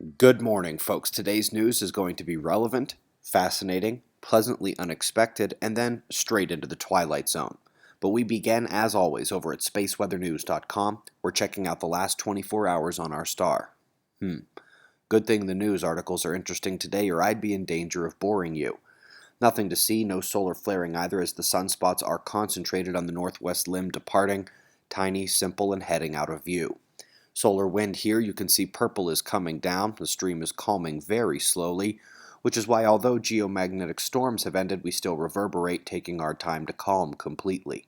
Good morning, folks. Today's news is going to be relevant, fascinating, pleasantly unexpected, and then straight into the twilight zone. But we begin, as always, over at spaceweathernews.com. We're checking out the last 24 hours on our star. Good thing the news articles are interesting today, or I'd be in danger of boring you. Nothing to see, no solar flaring either, as the sunspots are concentrated on the northwest limb departing, tiny, simple, and heading out of view. Solar wind here, you can see purple is coming down, the stream is calming very slowly, which is why although geomagnetic storms have ended, we still reverberate, taking our time to calm completely.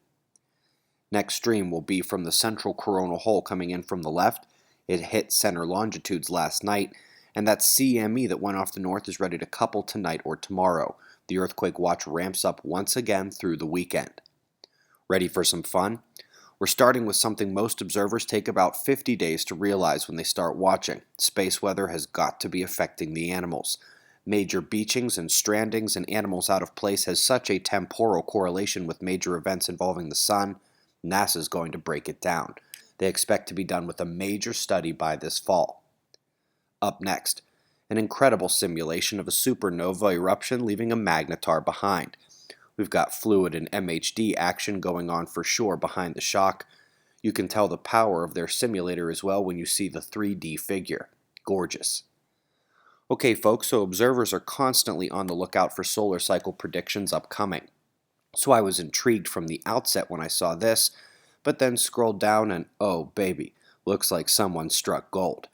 Next stream will be from the central coronal hole coming in from the left. It hit center longitudes last night, and that CME that went off the north is ready to couple tonight or tomorrow. The earthquake watch ramps up once again through the weekend. Ready for some fun? We're starting with something most observers take about 50 days to realize when they start watching. Space weather has got to be affecting the animals. Major beachings and strandings and animals out of place has such a temporal correlation with major events involving the sun, NASA's going to break it down. They expect to be done with a major study by this fall. Up next, an incredible simulation of a supernova eruption leaving a magnetar behind. We've got fluid and MHD action going on for sure behind the shock. You can tell the power of their simulator as well when you see the 3D figure. Gorgeous. Okay folks, so observers are constantly on the lookout for solar cycle predictions upcoming. So I was intrigued from the outset when I saw this, but then scrolled down and oh baby, looks like someone struck gold.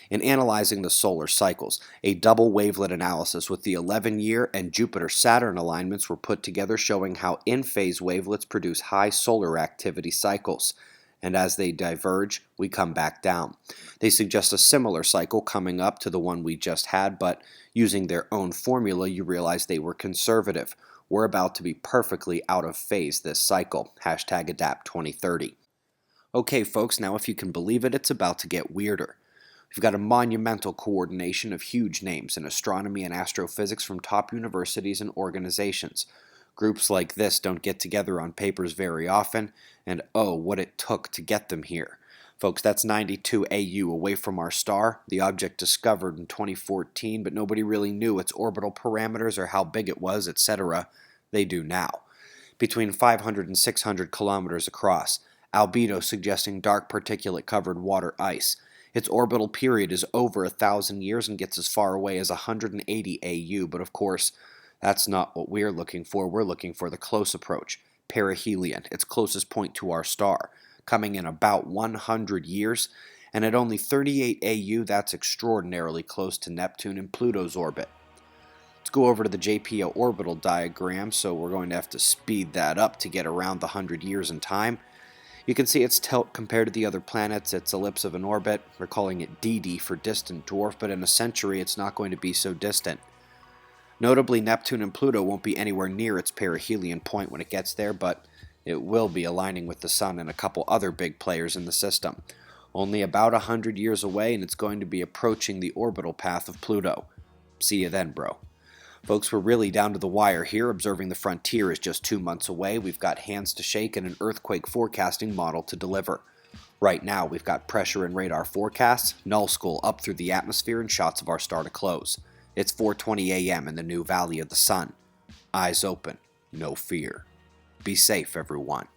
In analyzing the solar cycles, a double wavelet analysis with the 11-year and Jupiter-Saturn alignments were put together showing how in-phase wavelets produce high solar activity cycles, and as they diverge, we come back down. They suggest a similar cycle coming up to the one we just had, but using their own formula, you realize they were conservative. We're about to be perfectly out of phase this cycle. #ADAPT2030. Okay, folks, now if you can believe it, it's about to get weirder. We've got a monumental coordination of huge names in astronomy and astrophysics from top universities and organizations. Groups like this don't get together on papers very often, and oh, what it took to get them here. Folks, that's 92 AU away from our star, the object discovered in 2014, but nobody really knew its orbital parameters or how big it was, etc. They do now. Between 500 and 600 kilometers across, albedo suggesting dark particulate-covered water ice. Its orbital period is over 1,000 years and gets as far away as 180 AU, but of course, that's not what we're looking for. We're looking for the close approach, perihelion, its closest point to our star, coming in about 100 years, and at only 38 AU, that's extraordinarily close to Neptune and Pluto's orbit. Let's go over to the JPL orbital diagram, so we're going to have to speed that up to get around the 100 years in time. You can see its tilt compared to the other planets, its ellipse of an orbit. We're calling it DD for distant dwarf, but in a century it's not going to be so distant. Notably, Neptune and Pluto won't be anywhere near its perihelion point when it gets there, but it will be aligning with the Sun and a couple other big players in the system. Only about 100 years away, and it's going to be approaching the orbital path of Pluto. See you then, bro. Folks, we're really down to the wire here. Observing the frontier is just 2 months away. We've got hands to shake and an earthquake forecasting model to deliver. Right now, we've got pressure and radar forecasts, null school up through the atmosphere, and shots of our star to close. It's 4:20 a.m. in the new Valley of the Sun. Eyes open, no fear. Be safe, everyone.